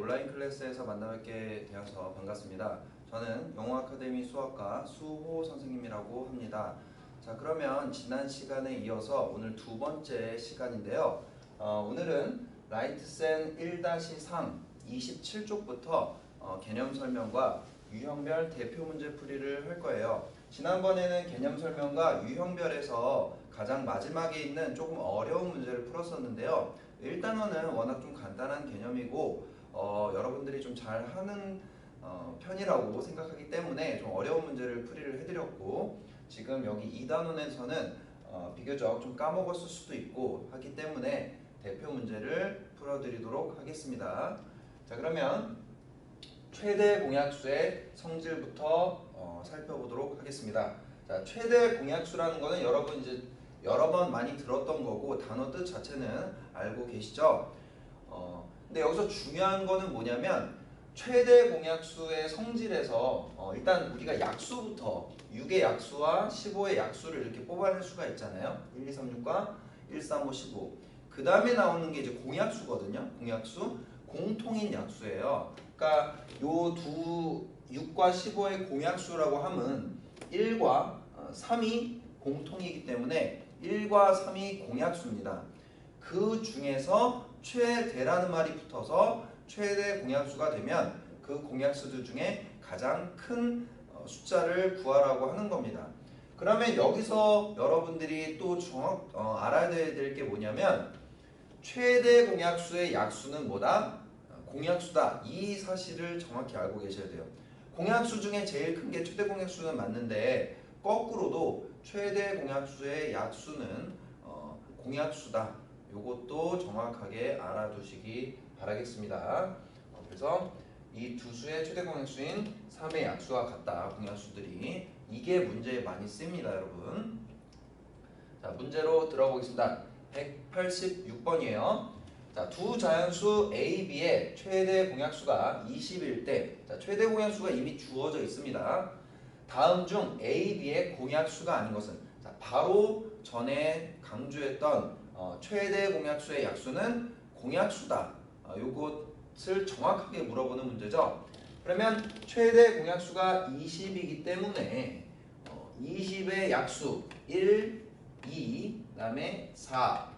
온라인 클래스에서 만나뵙게 되어서 반갑습니다. 저는 영어 아카데미 수학과 수호 선생님이라고 합니다. 자, 그러면 지난 시간에 이어서 오늘 두 번째 시간인데요. 오늘은 라이트센 1-3 27쪽부터 개념 설명과 유형별 대표 문제 풀이를 할 거예요. 지난번에는 개념 설명과 유형별에서 가장 마지막에 있는 조금 어려운 문제를 풀었었는데요. 1단원은 워낙 좀 간단한 개념이고 여러분들이 좀 잘하는 편이라고 생각하기 때문에 좀 어려운 문제를 풀이를 해드렸고, 지금 여기 2단원에서는 비교적 좀 까먹었을 수도 있고 하기 때문에 대표 문제를 풀어드리도록 하겠습니다. 자, 그러면 최대 공약수의 성질부터 살펴보도록 하겠습니다. 자, 최대 공약수라는 거는 여러분 이제 여러 번 많이 들었던 거고 단어 뜻 자체는 알고 계시죠? 근데 여기서 중요한 거는 뭐냐면 최대 공약수의 성질에서 일단 우리가 약수부터 6의 약수와 15의 약수를 이렇게 뽑아낼 수가 있잖아요. 1, 2, 3, 6과 1, 3, 5, 15. 그 다음에 나오는 게 이제 공약수거든요. 공약수, 공통인 약수예요. 그러니까 요 두 6과 15의 공약수라고 하면 1과 3이 공통이기 때문에 1과 3이 공약수입니다. 그 중에서 최대라는 말이 붙어서 최대 공약수가 되면 그 공약수들 중에 가장 큰 숫자를 구하라고 하는 겁니다. 그러면 여기서 여러분들이 또 알아야 될 게 뭐냐면 최대 공약수의 약수는 뭐다? 공약수다. 이 사실을 정확히 알고 계셔야 돼요. 공약수 중에 제일 큰 게 최대 공약수는 맞는데 거꾸로도 최대 공약수의 약수는 공약수다. 요것도 정확하게 알아두시기 바라겠습니다. 그래서 이 두 수의 최대 공약수인 3의 약수와 같다. 공약수들이. 이게 문제에 많이 씁니다, 여러분. 자, 문제로 들어보겠습니다. 186번이에요. 자, 두 자연수 A, B의 최대 공약수가 20일 때, 자, 최대 공약수가 이미 주어져 있습니다. 다음 중 A, B의 공약수가 아닌 것은, 자, 바로 전에 강조했던 최대 공약수의 약수는 공약수다. 요것을 정확하게 물어보는 문제죠. 그러면 최대 공약수가 20이기 때문에 20의 약수 1, 2, 그 다음에 4,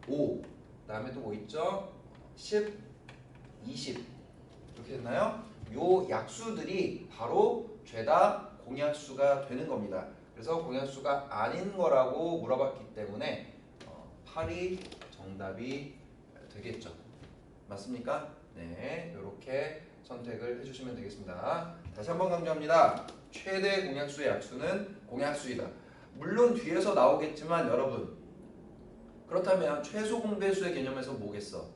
5, 그 다음에 또 뭐 있죠? 10, 20 이렇게 됐나요? 요 약수들이 바로 죄다 공약수가 되는 겁니다. 그래서 공약수가 아닌 거라고 물어봤기 때문에 8이 정답이 되겠죠. 맞습니까? 네, 이렇게 선택을 해주시면 되겠습니다. 다시 한번 강조합니다. 최대 공약수의 약수는 공약수이다. 물론 뒤에서 나오겠지만 여러분, 그렇다면 최소 공배수의 개념에서 뭐겠어?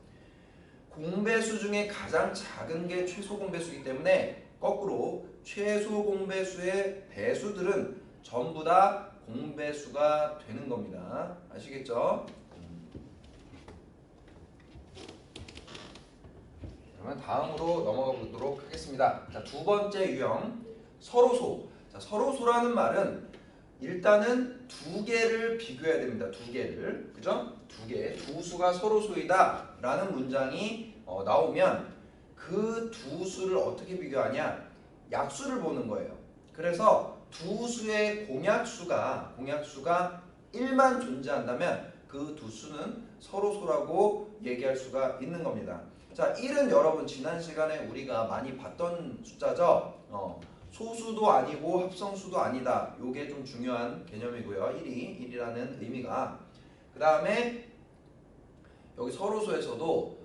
공배수 중에 가장 작은 게 최소 공배수이기 때문에 거꾸로 최소 공배수의 배수들은 전부 다 공배수가 되는 겁니다. 아시겠죠? 그러면 다음으로 넘어가 보도록 하겠습니다. 자, 두 번째 유형, 서로소. 자, 서로소라는 말은 일단은 두 개를 비교해야 됩니다. 두 개를. 그죠? 두 개. 두 수가 서로소이다 라는 문장이 나오면 그 두 수를 어떻게 비교하냐? 약수를 보는 거예요. 그래서 두 수의 공약수가 1만 존재한다면 그 두 수는 서로소라고 얘기할 수가 있는 겁니다. 자, 1은 여러분 지난 시간에 우리가 많이 봤던 숫자죠. 소수도 아니고 합성수도 아니다. 요게 좀 중요한 개념이고요. 1이라는 의미가. 그 다음에 여기 서로소에서도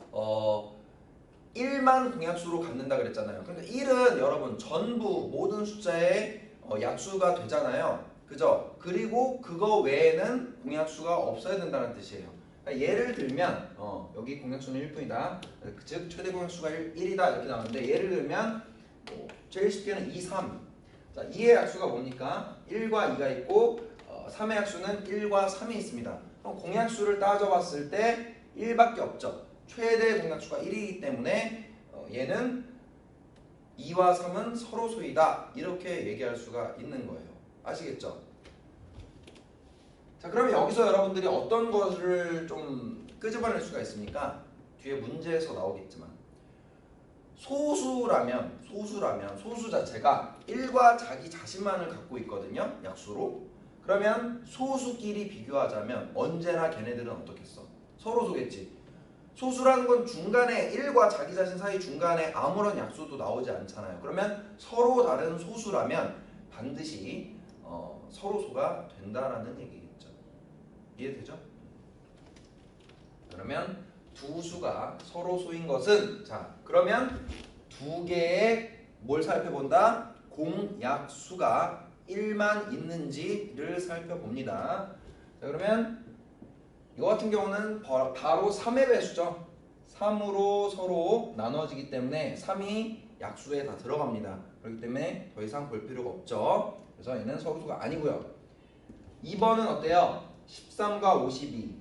1만 공약수로 갖는다 그랬잖아요. 그러니까 1은 여러분 전부 모든 숫자의 약수가 되잖아요. 그죠? 그리고 그거 외에는 공약수가 없어야 된다는 뜻이에요. 그러니까 예를 들면 여기 공약수는 1뿐이다. 즉 최대 공약수가 1이다 이렇게 나오는데, 예를 들면 제일 쉽게는 2, 3. 자, 2의 약수가 뭡니까? 1과 2가 있고 3의 약수는 1과 3이 있습니다. 그럼 공약수를 따져봤을 때 1밖에 없죠. 최대 공약수가 1이기 때문에 얘는 2와 3은 서로소이다 이렇게 얘기할 수가 있는 거예요. 아시겠죠? 자, 그러면 여기서 여러분들이 어떤 것을 좀 끄집어낼 수가 있습니까? 뒤에 문제에서 나오겠지만 소수라면 소수 자체가 1과 자기 자신만을 갖고 있거든요. 약수로. 그러면 소수끼리 비교하자면 언제나 걔네들은 어떻겠어? 서로 소겠지. 소수라는 건 중간에 1과 자기 자신 사이 중간에 아무런 약수도 나오지 않잖아요. 그러면 서로 다른 소수라면 반드시 서로 소가 된다라는 얘기겠죠. 이해되죠? 그러면 두 수가 서로 소인 것은, 자 그러면 두 개의 뭘 살펴본다? 공약수가 1만 있는지를 살펴봅니다. 자 그러면 이거 같은 경우는 바로 3의 배수죠. 3으로 서로 나눠지기 때문에 3이 약수에 다 들어갑니다. 그렇기 때문에 더 이상 볼 필요가 없죠. 그래서 얘는 서로수가 아니고요. 2번은 어때요? 13과 52.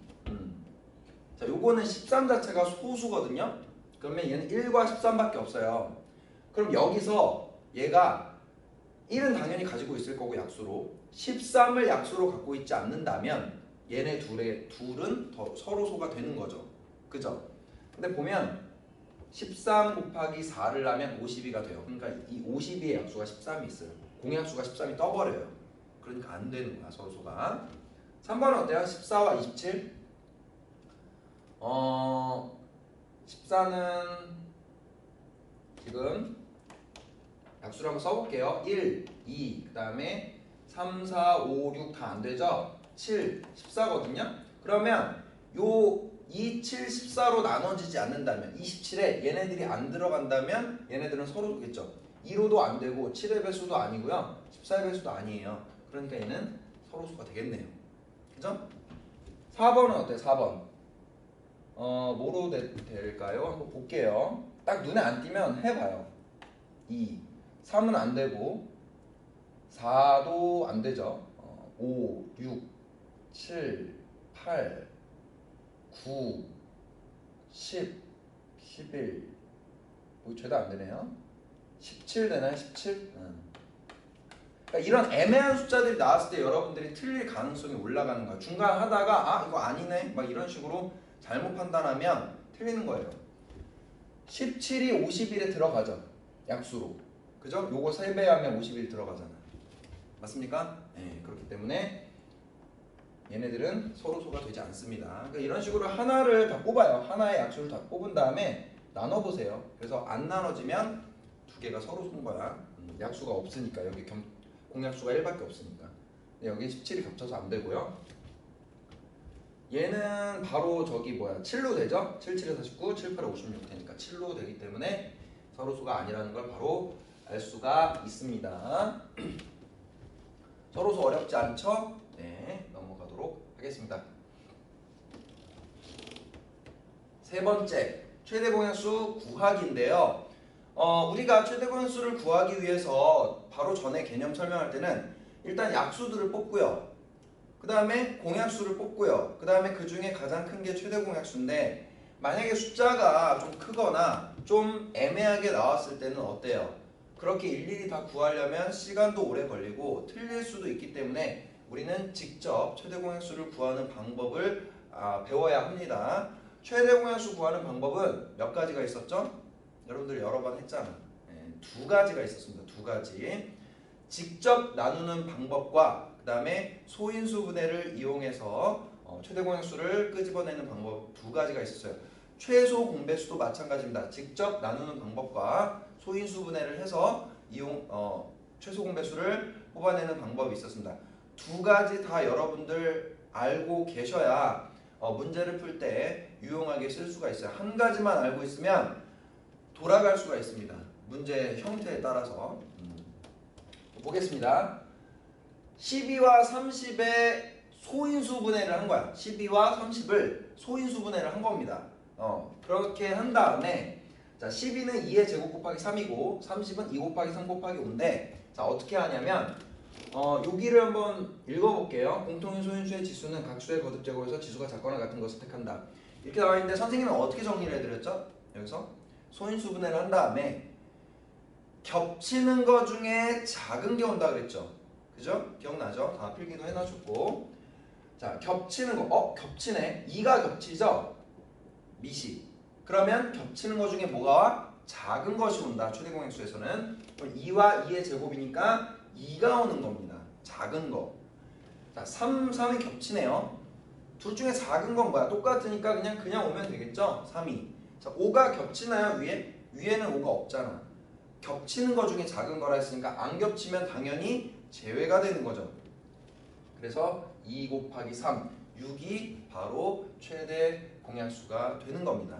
자, 요거는 13 자체가 소수거든요. 그러면 얘는 1과 13밖에 없어요. 그럼 여기서 얘가 1은 당연히 가지고 있을 거고 약수로 13을 약수로 갖고 있지 않는다면 얘네 둘은 더 서로소가 되는 거죠. 그죠? 근데 보면 13 곱하기 4를 하면 52가 돼요. 그러니까 이 52의 약수가 13이 있어요. 공약수가 13이 떠버려요. 그러니까 안 되는 거야, 서로소가. 3번은 어때요? 14와 27? 14는 지금 약수를 한번 써볼게요. 1, 2, 그 다음에 3, 4, 5, 6 다 안 되죠? 7, 14거든요? 그러면 요 2, 7, 14로 나눠지지 않는다면 27에 얘네들이 안 들어간다면 얘네들은 서로소겠죠. 2로도 안 되고 7의 배수도 아니고요. 14의 배수도 아니에요. 그러니까 얘는 서로소가 되겠네요. 그죠? 4번은 어때요? 4번. 뭐로 될까요? 한번 볼게요. 딱 눈에 안 띄면 해봐요. 2, 3은 안 되고 4도 안 되죠. 5, 6, 7, 8, 9, 10, 11 뭐 죄다 안 되네요. 17 되나요? 17? 그러니까 이런 애매한 숫자들이 나왔을 때 여러분들이 틀릴 가능성이 올라가는 거야. 중간 하다가 아 이거 아니네 막 이런 식으로 잘못 판단하면 틀리는 거예요. 17이 51에 들어가죠. 약수로. 그죠? 요거 3배하면 51 들어가잖아. 맞습니까? 네, 그렇기 때문에 얘네들은 서로소가 되지 않습니다. 그러니까 이런 식으로 하나를 다 뽑아요. 하나의 약수를 다 뽑은 다음에 나눠보세요. 그래서 안 나눠지면 두 개가 서로소인 거야. 약수가 없으니까 여기 공약수가 1밖에 없으니까. 근데 여기 17이 겹쳐서 안 되고요. 얘는 바로 저기 뭐야 7로 되죠? 7, 7에 49, 7, 8에 56 되니까 7로 되기 때문에 서로소가 아니라는 걸 바로 알 수가 있습니다. 서로소 어렵지 않죠? 네, 넘어가도록 하겠습니다. 세 번째, 최대 공약수 구하기인데요. 우리가 최대 공약수를 구하기 위해서 바로 전에 개념 설명할 때는 일단 약수들을 뽑고요. 그 다음에 공약수를 뽑고요. 그 다음에 그 중에 가장 큰 게 최대 공약수인데 만약에 숫자가 좀 크거나 좀 애매하게 나왔을 때는 어때요? 그렇게 일일이 다 구하려면 시간도 오래 걸리고 틀릴 수도 있기 때문에 우리는 직접 최대 공약수를 구하는 방법을 배워야 합니다. 최대 공약수 구하는 방법은 몇 가지가 있었죠? 여러분들 여러 번 했잖아. 네, 두 가지가 있었습니다. 두 가지. 직접 나누는 방법과 그 다음에 소인수 분해를 이용해서 최대 공약수를 끄집어내는 방법 두 가지가 있었어요. 최소 공배수도 마찬가지입니다. 직접 나누는 방법과 소인수 분해를 해서 최소 공배수를 뽑아내는 방법이 있었습니다. 두 가지 다 여러분들 알고 계셔야 문제를 풀 때 유용하게 쓸 수가 있어요. 한 가지만 알고 있으면 돌아갈 수가 있습니다. 문제 형태에 따라서. 보겠습니다. 12와 30의 소인수 분해를 한 거야. 12와 30을 소인수 분해를 한 겁니다. 그렇게 한 다음에 자 12는 2의 제곱 곱하기 3이고 30은 2 곱하기 3 곱하기 5인데 자 어떻게 하냐면 여기를 한번 읽어볼게요. 공통인 소인수의 지수는 각 수의 거듭 제곱에서 지수가 작거나 같은 것을 택한다. 이렇게 나와 있는데 선생님은 어떻게 정리를 해드렸죠? 여기서 소인수 분해를 한 다음에 겹치는 거 중에 작은 게 온다 그랬죠? 그죠? 기억나죠? 다 필기도 해놔줬고 자 겹치는 거 겹치네 2가 겹치죠? 미시 그러면 겹치는 거 중에 뭐가 와? 작은 것이 온다. 최대 공약수에서는. 그럼 2와 2의 제곱이니까 2가 오는 겁니다. 작은 거. 자, 3이 겹치네요. 둘 중에 작은 건 뭐야? 똑같으니까 그냥 오면 되겠죠? 3이. 자, 5가 겹치나요? 위에는 5가 없잖아. 겹치는 거 중에 작은 거라 했으니까 안 겹치면 당연히 제외가 되는 거죠. 그래서 2 곱하기 3, 6이 바로 최대 공약수가 되는 겁니다.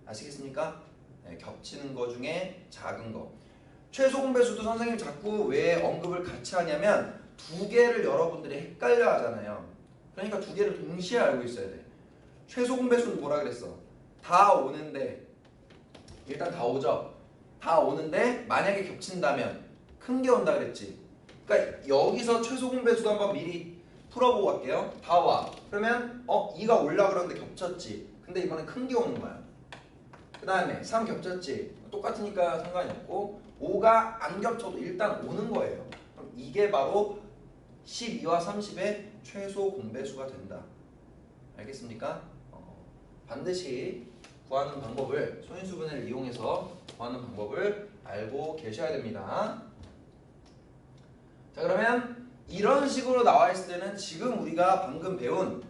아시겠습니까? 네, 겹치는 거 중에 작은 거. 최소 공배수도 선생님 자꾸 왜 언급을 같이 하냐면 두 개를 여러분들이 헷갈려 하잖아요. 그러니까 두 개를 동시에 알고 있어야 돼. 최소 공배수는 뭐라 그랬어? 다 오는데, 일단 다 오죠? 다 오는데 만약에 겹친다면 큰 게 온다 그랬지. 그러니까 여기서 최소 공배수도 한번 미리 풀어보고 갈게요. 다 와. 그러면 2가 올라 그러는데 겹쳤지. 근데 이번엔 큰 게 오는 거야. 그 다음에 3 겹쳤지. 똑같으니까 상관이 없고 5가 안 겹쳐도 일단 오는 거예요. 그럼 이게 바로 12와 30의 최소 공배수가 된다. 알겠습니까? 반드시 구하는 방법을, 소인수분해를 이용해서 구하는 방법을 알고 계셔야 됩니다. 자, 그러면 이런 식으로 나와 있을 때는 지금 우리가 방금 배운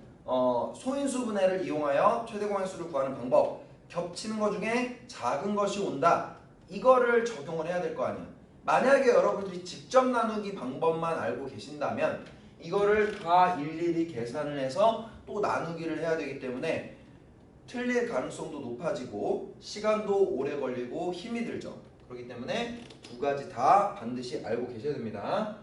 소인수분해를 이용하여 최대 공약수를 구하는 방법, 겹치는 것 중에 작은 것이 온다, 이거를 적용을 해야 될 거 아니야. 만약에 여러분들이 직접 나누기 방법만 알고 계신다면 이거를 다 일일이 계산을 해서 또 나누기를 해야 되기 때문에 틀릴 가능성도 높아지고 시간도 오래 걸리고 힘이 들죠. 그렇기 때문에 두 가지 다 반드시 알고 계셔야 됩니다.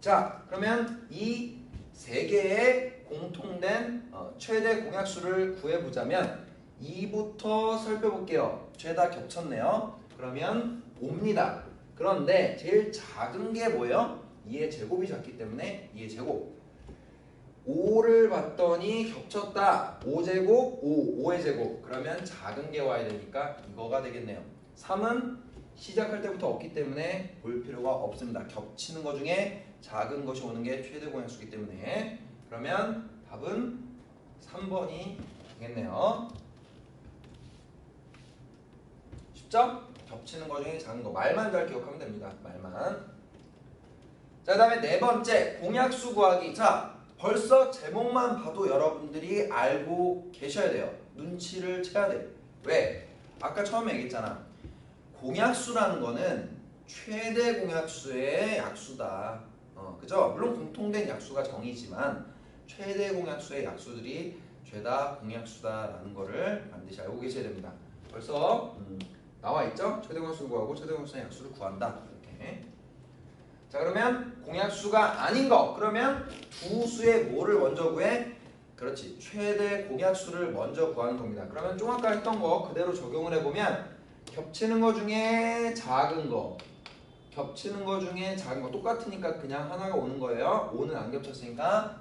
자, 그러면 이 세 개의 공통된 최대 공약수를 구해보자면 2부터 살펴볼게요. 죄다 겹쳤네요. 그러면 5입니다. 그런데 제일 작은 게 뭐예요? 2의 제곱이 작기 때문에 2의 제곱. 5를 봤더니 겹쳤다. 5제곱, 5의 제곱. 그러면 작은 게 와야 되니까 이거가 되겠네요. 3은 시작할 때부터 없기 때문에 볼 필요가 없습니다. 겹치는 것 중에 작은 것이 오는 게 최대 공약수이기 때문에. 그러면 답은 3번이 되겠네요. 쉽죠? 겹치는 것 중에 작은 거. 말만 잘 기억하면 됩니다. 말만. 자, 그 다음에 네 번째, 공약수 구하기. 자, 벌써 제목만 봐도 여러분들이 알고 계셔야 돼요. 눈치를 채야 돼. 왜? 아까 처음에 얘기했잖아. 공약수라는 거는 최대 공약수의 약수다. 그죠? 물론 공통된 약수가 정이지만 최대 공약수의 약수들이 죄다 공약수다라는 거를 반드시 알고 계셔야 됩니다. 벌써 나와 있죠? 최대 공약수를 구하고 최대 공약수의 약수를 구한다. 이렇게. 자, 그러면 공약수가 아닌 거. 그러면 두 수의 뭐를 먼저 구해? 그렇지. 최대 공약수를 먼저 구하는 겁니다. 그러면 좀 아까 했던 거 그대로 적용을 해보면 겹치는 거 중에 작은 거, 겹치는 거 중에 작은 거 똑같으니까 그냥 하나가 오는 거예요. 5는 안 겹쳤으니까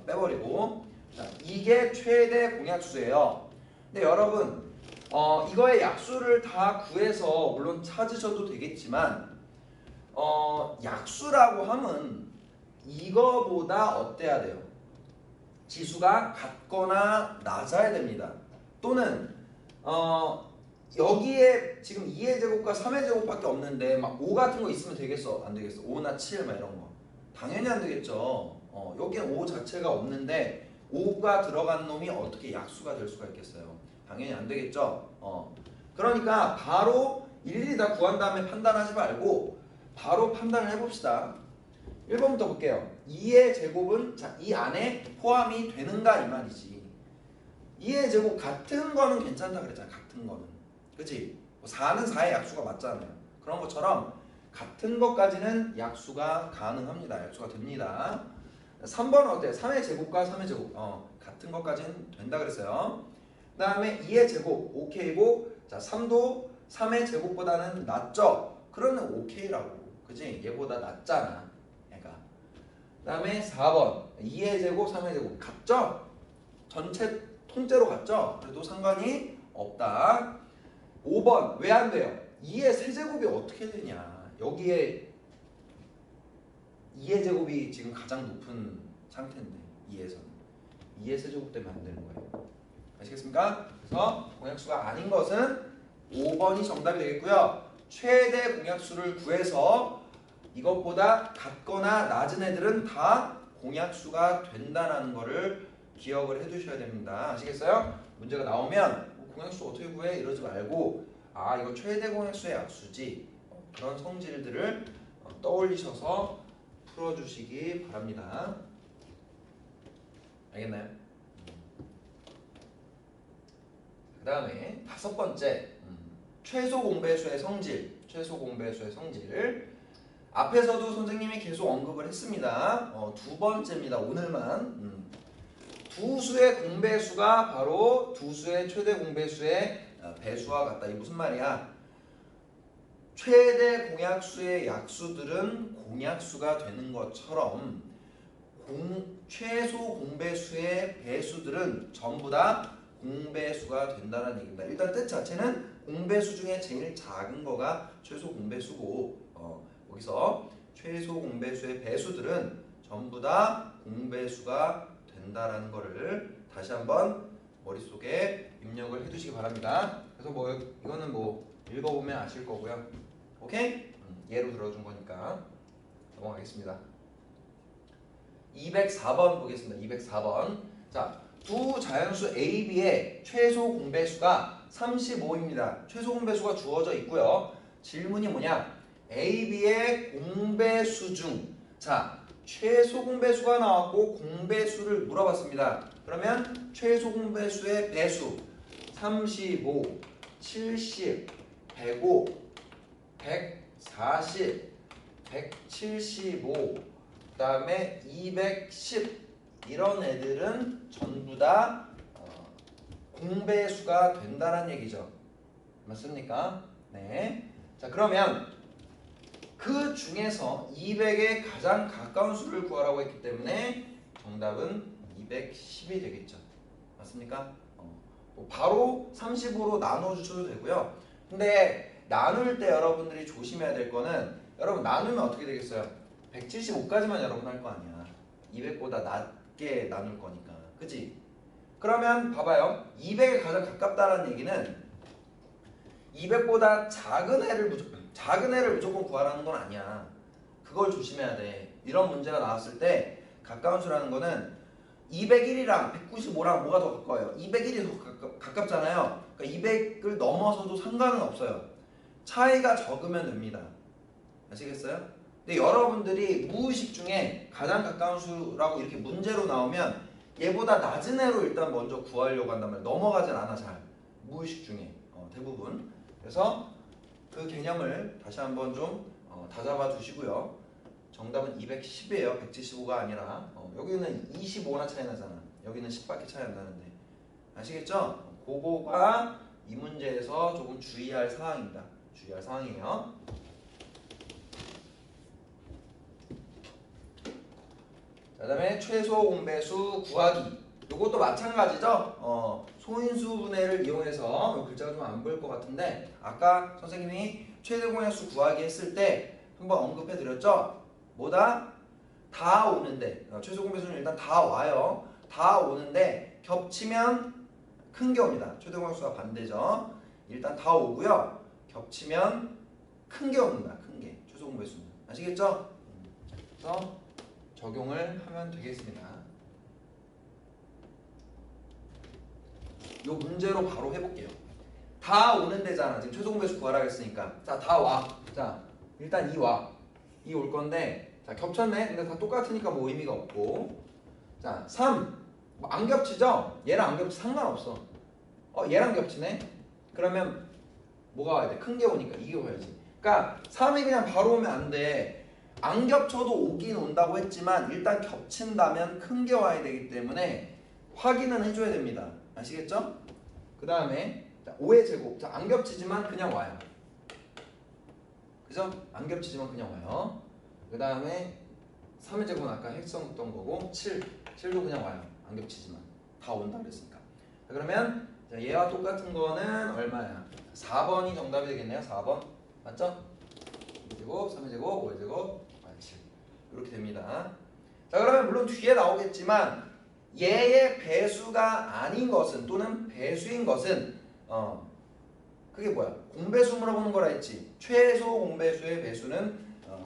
빼버리고. 자, 이게 최대 공약수예요. 근데 여러분 이거의 약수를 다 구해서 물론 찾으셔도 되겠지만 약수라고 하면 이거보다 어때야 돼요? 지수가 같거나 낮아야 됩니다. 또는 여기에 지금 2의 제곱과 3의 제곱밖에 없는데 막 5 같은 거 있으면 되겠어? 안 되겠어? 5나 7 막 이런 거 당연히 안 되겠죠. 여기는 5 자체가 없는데 5가 들어간 놈이 어떻게 약수가 될 수가 있겠어요? 당연히 안 되겠죠. 그러니까 바로 일일이 다 구한 다음에 판단하지 말고 바로 판단을 해봅시다. 1번부터 볼게요. 2의 제곱은 자, 이 안에 포함이 되는가 이 말이지. 2의 제곱 같은 거는 괜찮다 그랬잖아. 같은 거는. 그치? 4는 4의 약수가 맞잖아요. 그런 것처럼 같은 것까지는 약수가 가능합니다. 약수가 됩니다. 3번은 어때요? 3의 제곱과 3의 제곱 같은 것까지는 된다 그랬어요. 그 다음에 2의 제곱 오케이고, 자 3도 3의 제곱보다는 낮죠? 그러면 오케이라고. 그치? 얘보다 낮잖아 얘가. 그 다음에 4번 2의 제곱 3의 제곱 같죠? 전체 통째로 같죠? 그래도 상관이 없다. 5번 왜 안 돼요? 2의 세제곱이 어떻게 되냐. 여기에 2의 제곱이 지금 가장 높은 상태인데 2에서는 2의 세제곱 때문에 안 되는 거예요. 아시겠습니까? 그래서 공약수가 아닌 것은 5번이 정답이 되겠고요. 최대 공약수를 구해서 이것보다 같거나 낮은 애들은 다 공약수가 된다는 거를 기억을 해두셔야 됩니다. 아시겠어요? 문제가 나오면 공약수 어떻게 구해? 이러지 말고 아 이거 최대 공약수의 약수지. 그런 성질들을 떠올리셔서 풀어주시기 바랍니다. 알겠나요? 그 다음에 5번째 최소 공배수의 성질. 최소 공배수의 성질. 앞에서도 선생님이 계속 언급을 했습니다. 2번째입니다. 오늘만. 두 수의 공배수가 바로 두 수의 최대 공배수의 배수와 같다. 이게 무슨 말이야? 최대 공약수의 약수들은 공약수가 되는 것처럼 최소 공배수의 배수들은 전부 다 공배수가 된다는 얘기입니다. 일단 뜻 자체는 공배수 중에 제일 작은 거가 최소 공배수고 여기서 최소 공배수의 배수들은 전부 다 공배수가 된다라는 거를 다시 한번 머릿속에 입력을 해두시기 바랍니다. 그래서 이거는 읽어보면 아실 거고요. 오케이? 예로 들어준 거니까 넘어가겠습니다. 204번 보겠습니다. 204번. 자, 두 자연수 A, B의 최소 공배수가 35입니다. 최소 공배수가 주어져 있고요. 질문이 뭐냐? A, B의 공배수 중 자, 최소 공배수가 나왔고 공배수를 물어봤습니다. 그러면 최소 공배수의 배수 35, 70, 105, 140, 175, 그 다음에 210 이런 애들은 전부 다 공배수가 된다는 얘기죠. 맞습니까? 네. 자, 그러면 그 중에서 200에 가장 가까운 수를 구하라고 했기 때문에 정답은 210이 되겠죠. 맞습니까? 바로 30으로 나눠주셔도 되고요. 근데 나눌 때 여러분들이 조심해야 될 거는 여러분 나누면 어떻게 되겠어요? 175까지만 여러분 할 거 아니야. 200보다 낮게 나눌 거니까. 그치? 그러면 봐봐요. 200에 가장 가깝다는 얘기는 200보다 작은 애를 무조건 구하라는 건 아니야. 그걸 조심해야 돼. 이런 문제가 나왔을 때 가까운 수라는 거는 201이랑 195랑 뭐가 더 가까워요? 201이 더 가깝잖아요. 그러니까 200을 넘어서도 상관은 없어요. 차이가 적으면 됩니다. 아시겠어요? 근데 여러분들이 무의식 중에 가장 가까운 수라고 이렇게 문제로 나오면 얘보다 낮은 애로 일단 먼저 구하려고 한단 말이에요. 넘어가진 않아 잘. 무의식 중에 대부분. 그래서 그 개념을 다시 한번 좀 다잡아 두시고요. 정답은 210이에요. 175가 아니라 여기는 25나 차이 나잖아. 여기는 10밖에 차이 안 나는데. 아시겠죠? 그거가 이 문제에서 조금 주의할 사항입니다. 주의할 사항이에요. 그 다음에 최소 공배수 구하기. 이것도 마찬가지죠. 소인수 분해를 이용해서 글자가 좀 안 보일 것 같은데 아까 선생님이 최대 공약수 구하기 했을 때 한번 언급해 드렸죠. 뭐다? 다 오는데 최소 공배수는 일단 다 와요. 다 오는데 겹치면 큰 게 옵니다. 최대 공약수가 반대죠. 일단 다 오고요. 겹치면 큰 게 옵니다. 큰 게. 최소 공배수는. 아시겠죠? 그래서 적용을 하면 되겠습니다. 요 문제로 바로 해볼게요. 다 오는 데잖아. 지금 최소 공배수 구하라고 했으니까. 자, 다 와. 자, 일단 이 와. 이 올 건데 자, 겹쳤네. 근데 다 똑같으니까 뭐 의미가 없고. 자, 3. 안 겹치죠? 얘랑 안 겹치 상관없어. 얘랑 겹치네. 그러면 뭐가 와야 돼? 큰 게 오니까 이게 와야지. 그러니까 3이 그냥 바로 오면 안 돼. 안 겹쳐도 오긴 온다고 했지만 일단 겹친다면 큰 게 와야 되기 때문에 확인은 해줘야 됩니다. 아시겠죠? 그 다음에 5의 제곱. 자, 안 겹치지만 그냥 와요. 그죠? 안 겹치지만 그냥 와요. 그 다음에 3의 제곱은 아까 했었던 거고 7도 그냥 와요. 안 겹치지만 다 온다 그랬으니까. 자, 그러면 자, 얘와 똑같은 거는 얼마야? 4번이 정답이 되겠네요. 4번 맞죠? 2의 제곱, 3의 제곱, 5의 제곱, 7 이렇게 됩니다. 자, 그러면 물론 뒤에 나오겠지만 얘의 배수가 아닌 것은 또는 배수인 것은 그게 뭐야? 공배수 물어보는 거라 했지. 최소 공배수의 배수는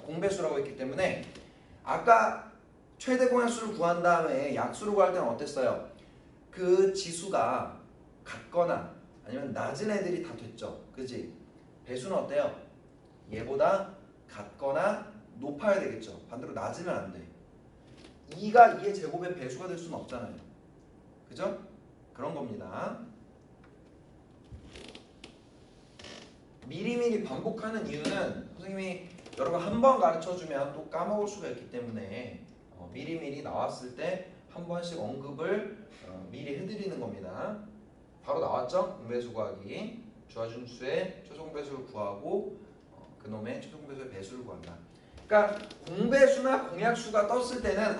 공배수라고 했기 때문에 아까 최대 공약수를 구한 다음에 약수를 구할 때는 어땠어요? 그 지수가 같거나 아니면 낮은 애들이 다 됐죠. 그지? 배수는 어때요? 얘보다 같거나 높아야 되겠죠. 반대로 낮으면 안 돼. 2가 2의 제곱의 배수가 될 수는 없잖아요. 그죠? 그런 겁니다. 미리미리 반복하는 이유는 선생님이 여러분 한 번 가르쳐주면 또 까먹을 수가 있기 때문에 미리미리 나왔을 때 한 번씩 언급을 미리 해드리는 겁니다. 바로 나왔죠? 공배수 구하기. 주어진 수의 최소 공배수를 구하고 그놈의 최소 공배수의 배수를 구한다. 그러니까 공배수나 공약수가 떴을 때는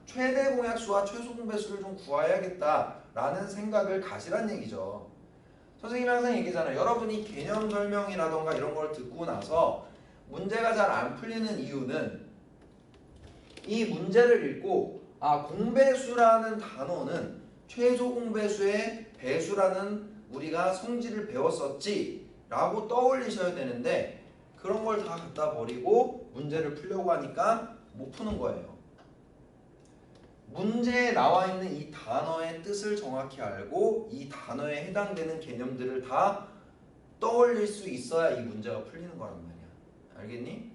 최대 공약수와 최소 공배수를 좀 구해야겠다라는 생각을 가지란 얘기죠. 선생님이 항상 얘기잖아요. 여러분이 개념 설명이라던가 이런 걸 듣고 나서 문제가 잘 안 풀리는 이유는 이 문제를 읽고 공배수라는 단어는 최소 공배수의 배수라는 우리가 성질을 배웠었지 라고 떠올리셔야 되는데 그런 걸 다 갖다 버리고 문제를 풀려고 하니까 못 푸는 거예요. 문제에 나와 있는 이 단어의 뜻을 정확히 알고 이 단어에 해당되는 개념들을 다 떠올릴 수 있어야 이 문제가 풀리는 거란 말이야. 알겠니?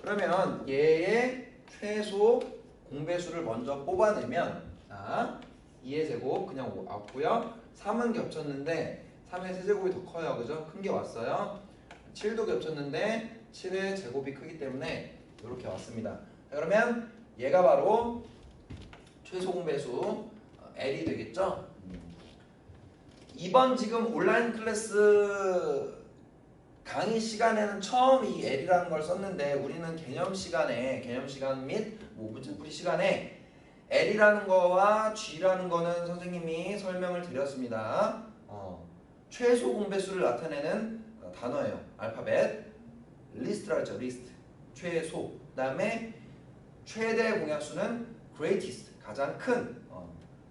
그러면 얘의 최소 공배수를 먼저 뽑아내면 2의 제곱 그냥 왔고요. 3은 겹쳤는데 3의 세제곱이 더 커요. 그죠? 큰 게 왔어요. 7도 겹쳤는데 7의 제곱이 크기 때문에 이렇게 왔습니다. 그러면 얘가 바로 최소 공배수 L이 되겠죠? 이번 지금 온라인 클래스 강의 시간에는 처음 이 L이라는 걸 썼는데 우리는 개념 시간 및 문제풀이 시간에 L이라는 거와 G라는 거는 선생님이 설명을 드렸습니다. 최소 공배수를 나타내는 단어예요. 알파벳 리스트라고 했죠. 리스트 최소. 그 다음에 최대 공약수는 greatest 가장 큰.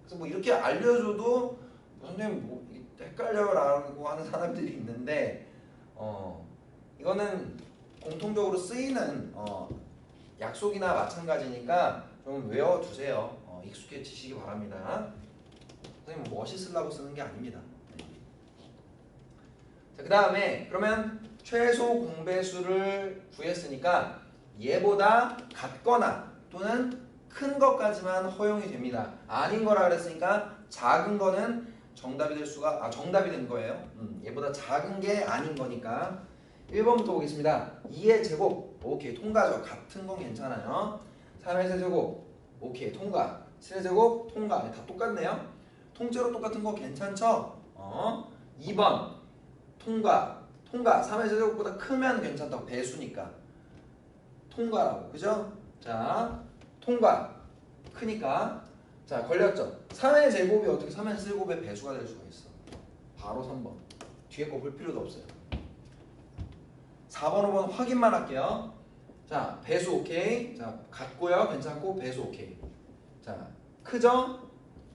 그래서 뭐 이렇게 알려줘도 선생님 뭐 헷갈려라고 하는 사람들이 있는데 이거는 공통적으로 쓰이는 약속이나 마찬가지니까 좀 외워두세요. 익숙해지시기 바랍니다. 선생님 멋있으려고 쓰는 게 아닙니다. 네. 자, 그 다음에 그러면 최소 공배수를 구했으니까 얘보다 같거나 또는 큰 것까지만 허용이 됩니다. 아닌 거라 그랬으니까 작은 거는 정답이 될 수가 정답이 된 거예요. 얘보다 작은 게 아닌 거니까 1번부터 보겠습니다. 2의 제곱 오케이 통과죠. 같은 건 괜찮아요. 3의 세제곱 오케이 통과. 7의 제곱 통과. 다 똑같네요. 통째로 똑같은 거 괜찮죠? 2번 통과. 3의 세제곱보다 크면 괜찮다고. 배수니까 통과라고. 그죠? 자 통과. 크니까 자 걸렸죠. 3의 제곱이 어떻게 3의 세제곱의 배수가 될 수가 있어. 바로 3번. 뒤에 거 볼 필요도 없어요. 4번 5번 확인만 할게요. 자 배수 오케이. 자 같고요. 괜찮고 배수 오케이. 자 크죠?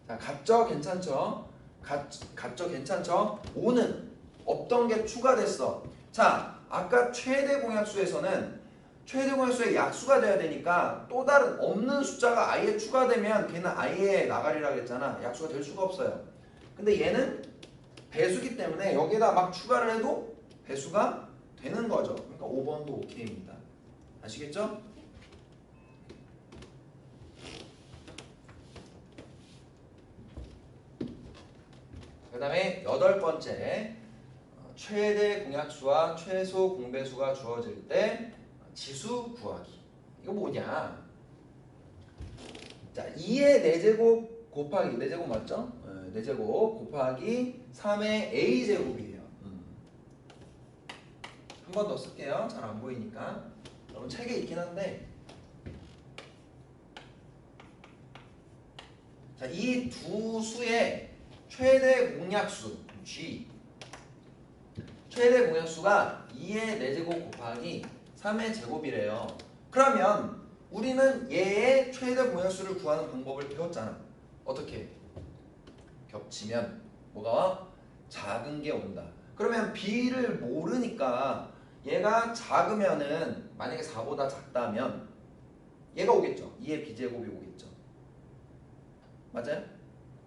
자 같죠? 괜찮죠? 같죠? 괜찮죠? 5는 없던 게 추가됐어. 자 아까 최대 공약수에서는 최대 공약수의 약수가 돼야 되니까 또 다른 없는 숫자가 아예 추가되면 걔는 아예 나가리라 그랬잖아. 약수가 될 수가 없어요. 근데 얘는 배수기 때문에 여기에다 막 추가를 해도 배수가 되는 거죠. 그러니까 5번도 오케이입니다. 아시겠죠? 그 다음에 8번째 최대 공약수와 최소 공배수가 주어질 때 지수 구하기. 이거 뭐냐? 자, 2의 4제곱 곱하기 4제곱 맞죠? 4제곱 곱하기 3의 a제곱이에요. 한 번 더 쓸게요. 잘 안 보이니까. 여러분 책에 있긴 한데 자, 이 두 수의 최대 공약수 G 최대 공약수가 2의 4제곱 곱하기 3의 제곱이래요. 그러면 우리는 얘의 최대 공약수를 구하는 방법을 배웠잖아. 어떻게? 겹치면 뭐가 와? 작은 게 온다. 그러면 B를 모르니까 얘가 작으면은 만약에 4보다 작다면 얘가 오겠죠. 2의 B제곱이 오겠죠. 맞아요?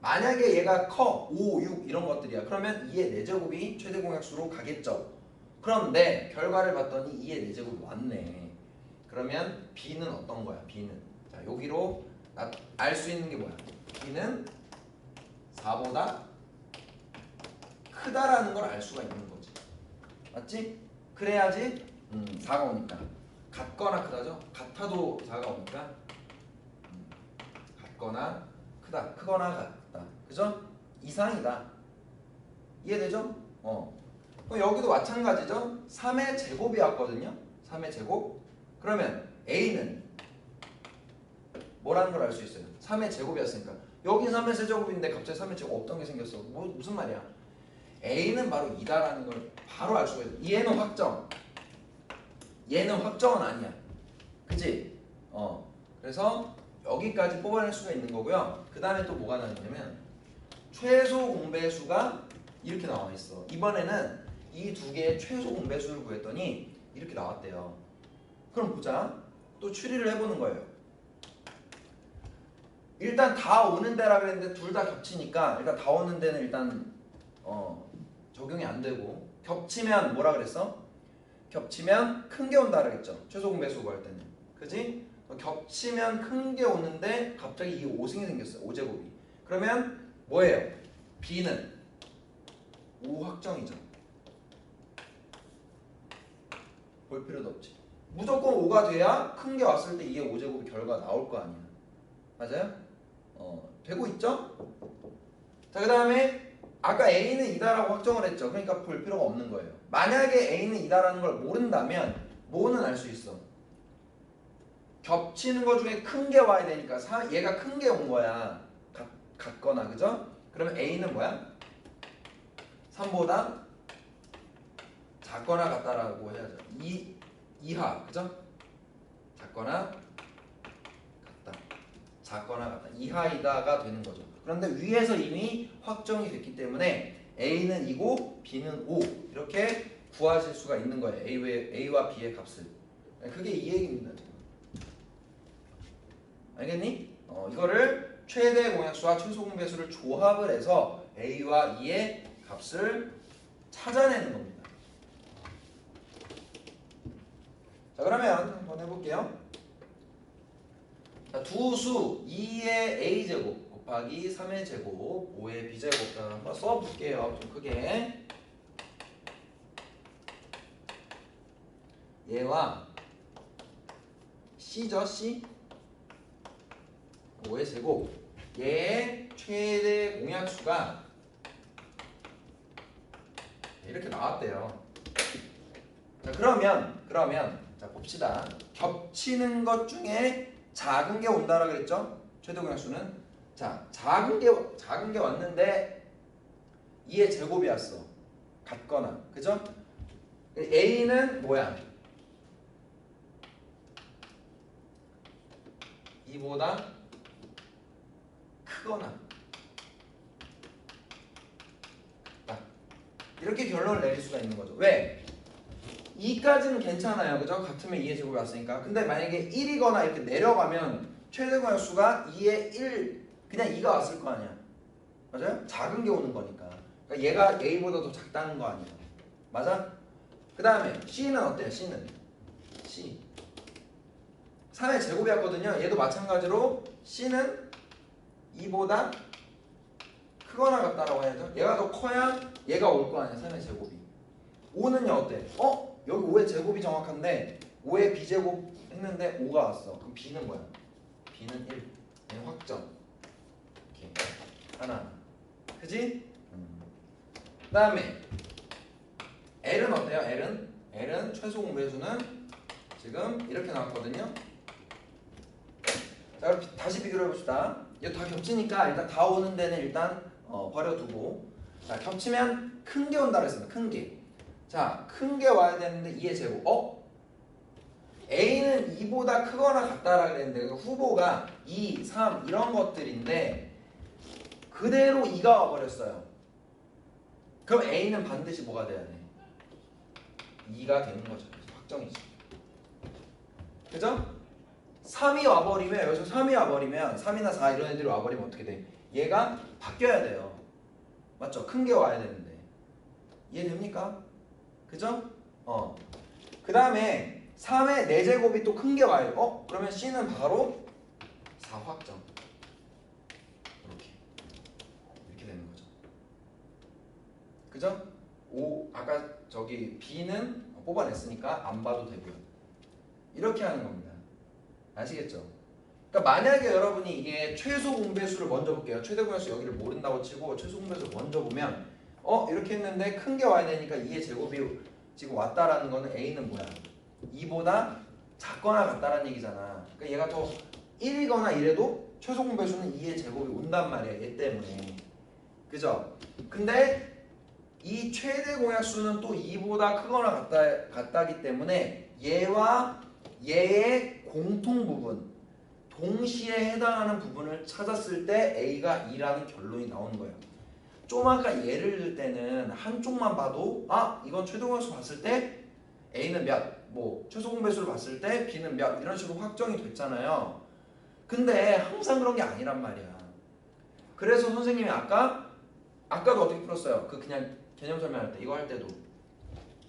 만약에 얘가 커 5, 6 이런 것들이야. 그러면 2의 4제곱이 최대 공약수로 가겠죠. 그런데 결과를 봤더니 2의 4제곱이 왔네. 그러면 B는 어떤 거야? B는 자 여기로 알 수 있는 게 뭐야? B는 4보다 크다라는 걸 알 수가 있는 거지. 맞지? 그래야지 4가 오니까 같거나 크다죠? 같아도 4가 오니까 같거나 크다, 크거나 같다. 그죠? 이상이다. 이해되죠? 그럼 여기도 마찬가지죠? 3의 제곱이 왔거든요. 3의 제곱. 그러면 A는 뭐라는 걸 알 수 있어요? 3의 제곱이었으니까. 여기 3의 세제곱인데 갑자기 3의 제곱 없던 게 생겼어. 무슨 말이야? A는 바로 2다라는 걸 바로 알 수가 있어. 얘는 확정. 얘는 확정은 아니야. 그치? 그래서 여기까지 뽑아낼 수가 있는 거고요. 그 다음에 또 뭐가 나왔냐면 최소 공배수가 이렇게 나와 있어. 이번에는 이 두 개의 최소 공배수를 구했더니 이렇게 나왔대요. 그럼 보자. 또 추리를 해보는 거예요. 일단 다 오는 데라 그랬는데 둘 다 겹치니까 일단 다 오는 데는 일단 적용이 안 되고 겹치면 뭐라 그랬어? 겹치면 큰 게 온다 그랬죠. 최소 공배수 구할 때는. 그지? 겹치면 큰 게 오는데 갑자기 이 5승이 생겼어요. 5제곱이. 그러면 뭐예요? B는 5 확정이죠. 볼 필요도 없지. 무조건 5가 돼야 큰 게 왔을 때 이게 5제곱이 결과 나올 거 아니야. 맞아요? 되고 있죠? 자, 그 다음에 아까 A는 2다라고 확정을 했죠. 그러니까 볼 필요가 없는 거예요. 만약에 A는 2다라는 걸 모른다면 뭐는 알 수 있어? 겹치는 거 중에 큰 게 와야 되니까 얘가 큰 게 온 거야. 같거나 그죠? 그러면 A는 뭐야? 3보다 작거나 같다라고 해야죠. 이하 그죠? 작거나 같다. 작거나 같다. 이하이다가 되는 거죠. 그런데 위에서 이미 확정이 됐기 때문에 A는 2고 B는 5 이렇게 구하실 수가 있는 거예요. A와 B의 값을. 그게 이 얘기입니다. 알겠니? 이거를 최대 공약수와 최소 공배수를 조합을 해서 A와 E의 값을 찾아내는 겁니다. 자, 그러면 한번 해볼게요. 자, 두 수 2의 A제곱 곱하기 3의 제곱 5의 B제곱 한번 써볼게요. 좀 크게. 얘와 C죠, C. 5의 제곱. 얘의 최대 공약수가 이렇게 나왔대요. 자, 그러면 자, 봅시다. 겹치는 것 중에 작은 게 온다라 그랬죠? 최대 공약수는. 자, 작은 게 왔는데 2의 제곱이 왔어. 같거나. 그죠? A는 뭐야? 2보다 크거나 같다. 이렇게 결론을 내릴 수가 있는 거죠. 왜? 2까지는 괜찮아요. 그죠? 같으면 2의 제곱이 왔으니까. 근데 만약에 1이거나 이렇게 내려가면 최대 공약수가 2의 1 그냥 2가 왔을 거 아니야. 맞아요? 작은 게 오는 거니까. 그러니까 얘가 A보다 더 작다는 거 아니야. 맞아? 그 다음에 C는 어때요? C는 C 3의 제곱이었거든요. 얘도 마찬가지로 C는 2보다 크거나 같다라고 해야죠. 얘가 더 커야 얘가 올 거 아니야. 3의 제곱이. 5는요 어때? 여기 5의 제곱이 정확한데 5의 B제곱 했는데 5가 왔어. 그럼 B는 뭐야? B는 1. 얘 확정. 이렇게 하나. 그지? 그 다음에 L은 어때요? L은 최소 공배수는 지금 이렇게 나왔거든요. 자, 그럼 다시 비교를 해봅시다. 이거 다 겹치니까 일단 다 오는 데는 일단 버려두고. 자, 겹치면 큰 게 온다 그랬습니다. 큰 게. 자, 큰 게 와야 되는데 2의 제곱. A는 2보다 크거나 같다라 그랬는데 그러니까 후보가 2, 3 이런 것들인데 그대로 2가 와버렸어요. 그럼 A는 반드시 뭐가 돼야 돼? 2가 되는 거죠. 그래서 확정이지. 그죠? 3이 와버리면 여기서 3이 와버리면 3이나 4 이런 애들이 와버리면 어떻게 돼? 얘가 바뀌어야 돼요. 맞죠? 큰 게 와야 되는데. 이해됩니까? 그죠? 그 다음에 3의 4제곱이 또 큰 게 와요. 그러면 C는 바로 4 확정. 이렇게 되는 거죠. 그죠? 아까 저기 B는 뽑아냈으니까 안 봐도 되고요. 이렇게 하는 겁니다. 아시겠죠? 그러니까 만약에 여러분이 이게 최소 공배수를 먼저 볼게요. 최대 공배수 여기를 모른다고 치고 최소 공배수를 먼저 보면 이렇게 했는데 큰 게 와야 되니까 2의 제곱이 지금 왔다라는 거는 A는 뭐야? 2보다 작거나 같다라는 얘기잖아. 그러니까 얘가 더 1이거나 이래도 최소 공배수는 2의 제곱이 온단 말이야. 얘 때문에. 그죠? 근데 이 최대 공약수는 또 2보다 크거나 같다기 때문에 얘와 얘의 공통 부분, 동시에 해당하는 부분을 찾았을 때 A가 2라는 결론이 나오는 거예요. 좀 아까 예를 들 때는 한쪽만 봐도 이건 최대 공약수 봤을 때 A는 몇, 최소 공배수를 봤을 때 B는 몇 이런 식으로 확정이 됐잖아요. 근데 항상 그런 게 아니란 말이야. 그래서 선생님이 아까도 어떻게 풀었어요? 그냥 개념 설명할 때 이거 할 때도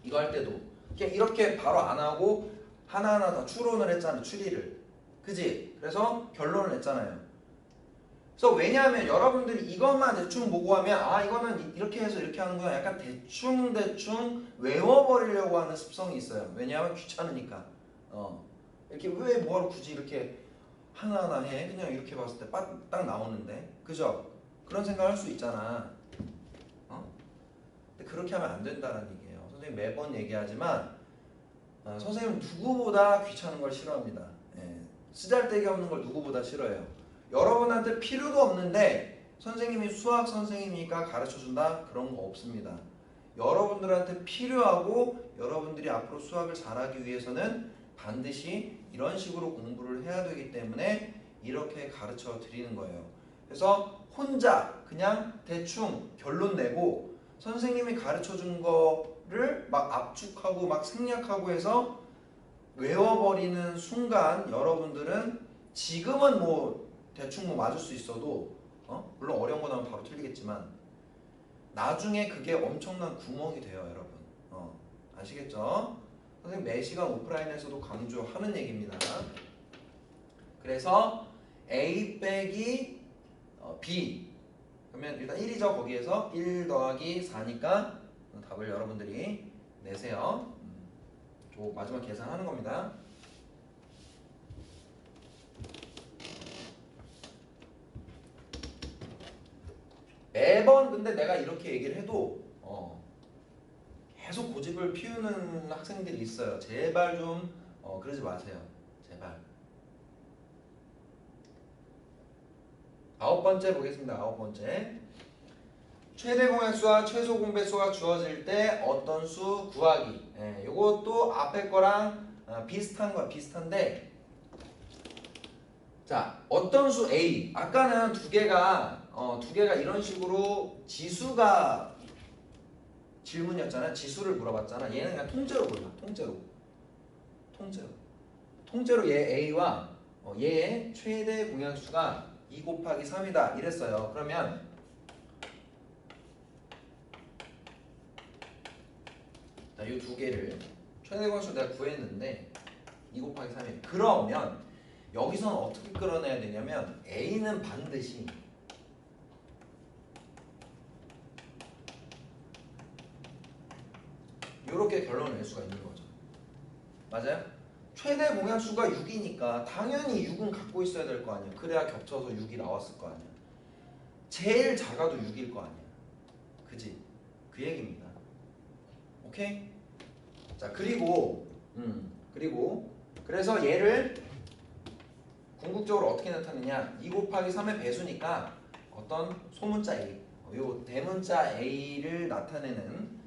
그냥 이렇게 바로 안 하고 하나하나 다 추론을 했잖아요. 추리를. 그지? 그래서 결론을 냈잖아요. 그래서 왜냐하면 여러분들이 이것만 대충 보고 하면 이거는 이렇게 해서 이렇게 하는구나 약간 대충 외워버리려고 하는 습성이 있어요. 왜냐하면 귀찮으니까. 이렇게 왜 뭐하러 굳이 이렇게 하나하나 해? 그냥 이렇게 봤을 때 딱 나오는데. 그죠? 그런 생각할 수 있잖아. 근데 그렇게 하면 안 된다는 얘기예요. 선생님 매번 얘기하지만 선생님은 누구보다 귀찮은 걸 싫어합니다. 쓰잘데기 없는 걸 누구보다 싫어해요. 여러분한테 필요도 없는데 선생님이 수학 선생님이니까 가르쳐준다? 그런 거 없습니다. 여러분들한테 필요하고 여러분들이 앞으로 수학을 잘하기 위해서는 반드시 이런 식으로 공부를 해야 되기 때문에 이렇게 가르쳐 드리는 거예요. 그래서 혼자 그냥 대충 결론 내고 선생님이 가르쳐준 거를 막 압축하고 막 생략하고 해서 외워버리는 순간 여러분들은 지금은 대충 맞을 수 있어도 물론 어려운 거 나오면 바로 틀리겠지만 나중에 그게 엄청난 구멍이 돼요, 여러분. 아시겠죠? 선생님 매 시간 오프라인에서도 강조하는 얘기입니다. 그래서 A 빼기 B 그러면 일단 1이죠. 거기에서 1 더하기 4니까 답을 여러분들이 내세요. 마지막 계산하는 겁니다. 매번 근데 내가 이렇게 얘기를 해도 계속 고집을 피우는 학생들이 있어요. 제발 좀 그러지 마세요. 제발. 9번째 보겠습니다. 9번째. 최대 공약수와 최소 공배수가 주어질 때 어떤 수 구하기. 이것도 앞에 거랑 비슷한 거야. 비슷한데 자, 어떤 수 A. 아까는 두 개가 이런 식으로 지수가 질문이었잖아. 지수를 물어봤잖아. 얘는 그냥 통째로 몰라. 통째로 얘 A와 얘의 최대 공약수가 2 곱하기 3이다. 이랬어요. 그러면 이 두 개를 최대 공약수 내가 구했는데 2 곱하기 3이 그러면 여기서는 어떻게 끌어내야 되냐면 A는 반드시 이렇게 결론을 낼 수가 있는 거죠. 맞아요? 최대 공약수가 6이니까 당연히 6은 갖고 있어야 될 거 아니야. 그래야 겹쳐서 6이 나왔을 거 아니야. 제일 작아도 6일 거 아니야. 그지? 그 얘기입니다. 오케이? 자, 그리고 그래서 얘를 궁극적으로 어떻게 나타내냐? 2 곱하기 3의 배수니까 어떤 소문자 A, 요 대문자 A를 나타내는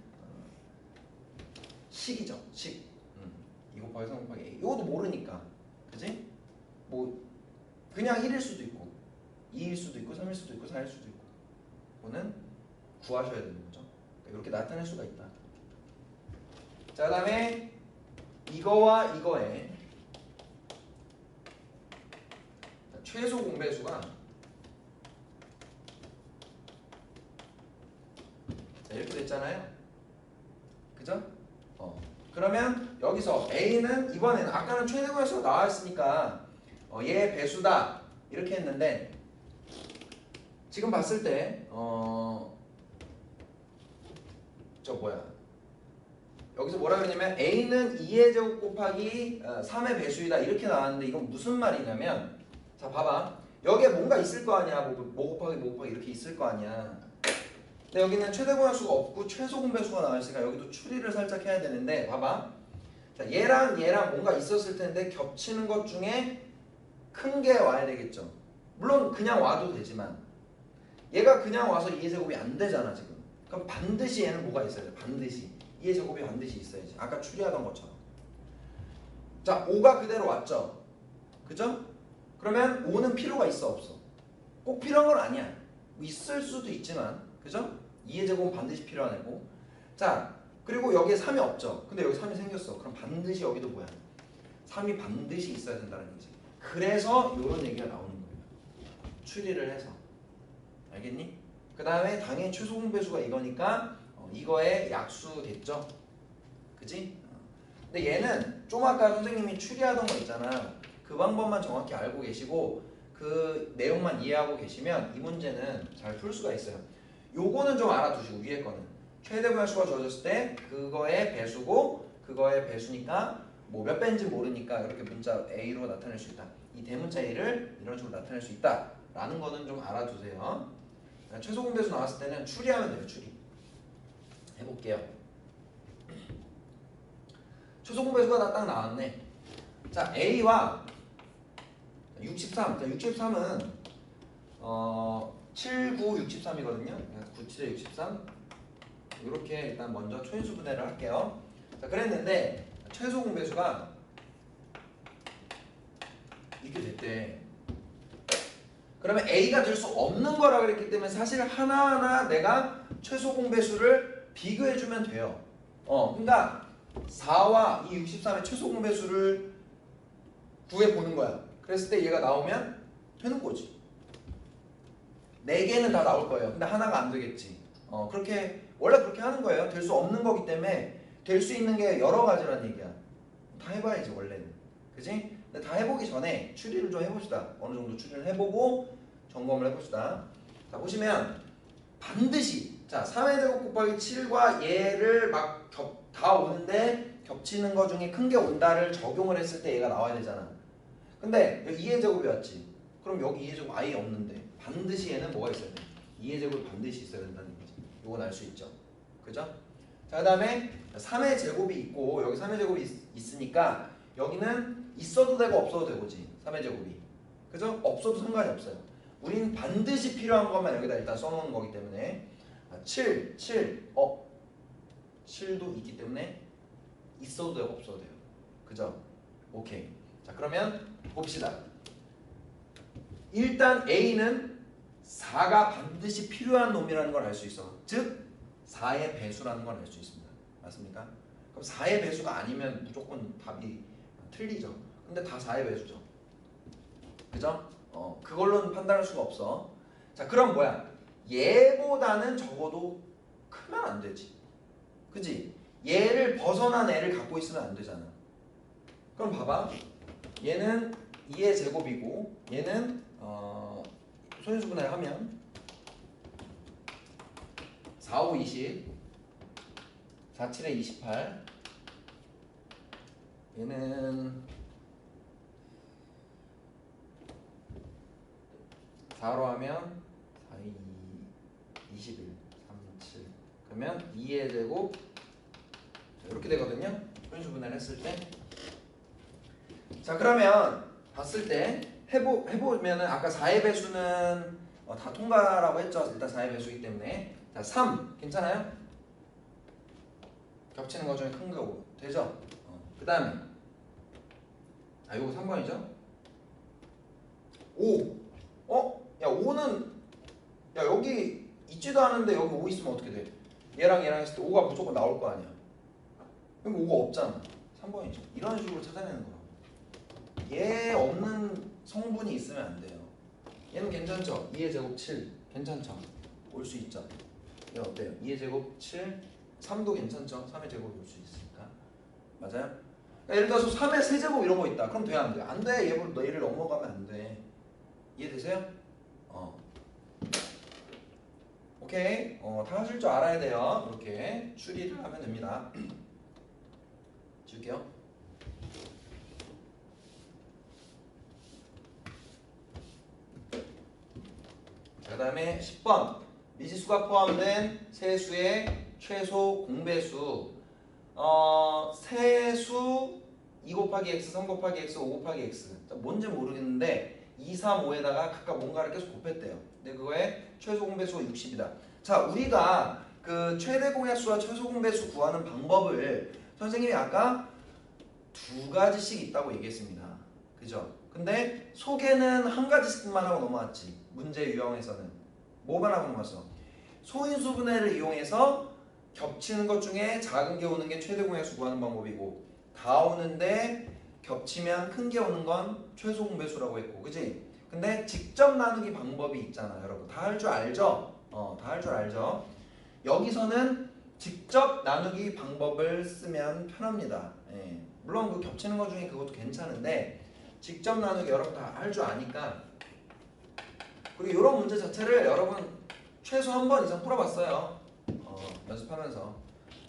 식이죠. 식. 2 곱하기 3 곱하기 A. 이것도 모르니까. 그지? 그냥 1일 수도 있고 2일 수도 있고 3일 수도 있고 4일 수도 있고 그거는 구하셔야 되는 거죠. 이렇게 나타낼 수가 있다. 자, 그 다음에 이거와 이거의 최소 공배수가 이렇게 됐잖아요. 그죠? 그러면 여기서 A는 이번에는 아까는 최대 공배수가 나왔으니까 얘 배수다 이렇게 했는데 지금 봤을 때 저 뭐야 여기서 뭐라 그러냐면 A는 2의 제곱 곱하기 3의 배수이다 이렇게 나왔는데 이건 무슨 말이냐면 자 봐봐 여기에 뭔가 있을 거 아니야 뭐 곱하기 뭐 곱하기 이렇게 있을 거 아니야. 근데 여기는 최대 공배수가 없고 최소 공배수가 나왔으니까 여기도 추리를 살짝 해야 되는데 봐봐 자, 얘랑 뭔가 있었을 텐데 겹치는 것 중에 큰 게 와야 되겠죠. 물론 그냥 와도 되지만 얘가 그냥 와서 2의 제곱이 안 되잖아 지금. 그럼 반드시 얘는 뭐가 있어야 돼. 반드시 2의 제곱이 반드시 있어야지. 아까 추리하던 것처럼. 자 5가 그대로 왔죠. 그죠? 그러면 5는 필요가 있어 없어? 꼭 필요한 건 아니야. 있을 수도 있지만 그죠? 2의 제곱은 반드시 필요한 애고 자 그리고 여기에 3이 없죠. 근데 여기 3이 생겼어. 그럼 반드시 여기도 뭐야? 3이 반드시 있어야 된다는 얘기지. 그래서 이런 얘기가 나오는 거예요. 추리를 해서. 알겠니? 그 다음에 당연히 최소 공배수가 이거니까 이거의 약수 됐죠? 그지? 근데 얘는 좀 아까 선생님이 추리하던 거 있잖아. 그 방법만 정확히 알고 계시고 그 내용만 이해하고 계시면 이 문제는 잘 풀 수가 있어요. 요거는 좀 알아두시고 위에 거는 최대 공배수가 주어졌을 때 그거의 배수고 그거의 배수니까 뭐 몇 배인지 모르니까 이렇게 문자 A로 나타낼 수 있다. 이 대문자 A를 이런 식으로 나타낼 수 있다 라는 거는 좀 알아두세요. 최소 공배수 나왔을 때는 추리하면 돼요. 추리 해볼게요. 최소 공배수가 딱 나왔네. 자 A와 63. 자 63은 7, 9, 63이거든요. 9, 7에 63 이렇게 일단 먼저 초인수 분해를 할게요. 자 그랬는데 최소 공배수가 이렇게 됐대. 그러면 A가 될 수 없는 거라 그랬기 때문에 사실 하나하나 내가 최소 공배수를 비교해주면 돼요. 그러니까 4와 이 63의 최소 공배수를 구해보는 거야. 그랬을 때 얘가 나오면 되는 거지. 4개는 다 나올 거예요. 근데 하나가 안 되겠지. 그렇게 원래 그렇게 하는 거예요. 될 수 없는 거기 때문에 될 수 있는 게 여러 가지란 얘기야. 다 해봐야지 원래는. 그지? 근데 다 해보기 전에 추리를 좀 해봅시다. 어느 정도 추리를 해보고 점검을 해봅시다. 자 보시면 반드시 자 3의 제곱 곱하기 7과 얘를 막 다 오는데 겹치는 거 중에 큰 게 온다를 적용을 했을 때 얘가 나와야 되잖아. 근데 여기 2의 제곱이 왔지. 그럼 여기 2의 제곱 아예 없는데 반드시 얘는 뭐가 있어야 돼? 2의 제곱이 반드시 있어야 된다는 거지. 이건 알 수 있죠. 그죠? 자 그 다음에 3의 제곱이 있고 여기 3의 제곱이 있으니까 여기는 있어도 되고 없어도 되고지. 3의 제곱이. 그죠? 없어도 상관이 없어요. 우린 반드시 필요한 것만 여기다 일단 써놓은 거기 때문에 7, 7도 있기 때문에 있어도 되고 없어도 돼요. 그죠? 오케이. 자 그러면 봅시다. 일단 A는 4가 반드시 필요한 놈이라는 걸 알 수 있어. 즉 4의 배수라는 걸 알 수 있습니다. 맞습니까? 그럼 4의 배수가 아니면 무조건 답이 틀리죠. 근데 다 4의 배수죠. 그죠? 그걸로는 판단할 수가 없어. 자 그럼 뭐야? 얘보다는 적어도 크면 안 되지. 그지? 얘를 벗어난 애를 갖고 있으면 안 되잖아. 그럼 봐봐. 얘는 2의 제곱이고 얘는 소인수분해를 하면 4, 5, 20 4, 7에 28 얘는 4로 하면 4, 2, 21 3, 7 그러면 2의 제곱 이렇게 되거든요. 소인수분해를 했을 때. 자 그러면 봤을 때 해보면은 아까 4의 배수는 다 통과라고 했죠. 일단 4의 배수이기 때문에. 자 3 괜찮아요? 겹치는 거 중에 큰 거고 되죠? 그 다음에 요거 3번이죠? 5 야 5는 야 여기 있지도 않은데 여기 5 있으면 어떻게 돼? 얘랑 얘랑 했을 때 5가 무조건 나올 거 아니야. 그럼 5가 없잖아. 3번이죠. 이런 식으로 찾아내는 거라고. 얘 없는 성분이 있으면 안 돼요. 얘는 괜찮죠? 2의 제곱 7 괜찮죠? 올 수 있죠? 얘 어때요? 2의 제곱 7 3도 괜찮죠? 3의 제곱 올 수 있으니까. 맞아요? 그러니까 예를 들어서 3의 세제곱 이런 거 있다. 그럼 돼? 안 돼? 안 돼. 얘를 넘어가면 안 돼. 이해되세요? 오케이. 다 하실 줄 알아야 돼요. 이렇게 추리를 하면 됩니다. 줄게요. 그 다음에 10번 미지수가 포함된 세수의 최소 공배수. 세수 2 곱하기 x, 3 곱하기 x, 5 곱하기 x. 뭔지 모르겠는데 2, 3, 5에다가 각각 뭔가를 계속 곱했대요. 근데 그거의 최소 공배수가 60이다. 자, 우리가 그 최대 공약수와 최소 공배수 구하는 방법을 선생님이 아까 두 가지씩 있다고 얘기했습니다. 그죠? 근데 소개는 한 가지씩만 하고 넘어왔지. 문제 유형에서는 뭐만 하고 넘어왔어? 소인수분해를 이용해서 겹치는 것 중에 작은 게 오는 게 최대 공약수 구하는 방법이고, 다 오는데 겹치면 큰 게 오는 건 최소 공배수라고 했고, 그지? 근데 직접 나누기 방법이 있잖아, 여러분. 다 할 줄 알죠? 다 할 줄 알죠? 여기서는 직접 나누기 방법을 쓰면 편합니다. 예. 물론 그 겹치는 것 중에 그것도 괜찮은데 직접 나누기 여러분 다 할 줄 아니까. 그리고 이런 문제 자체를 여러분 최소 한 번 이상 풀어봤어요. 연습하면서.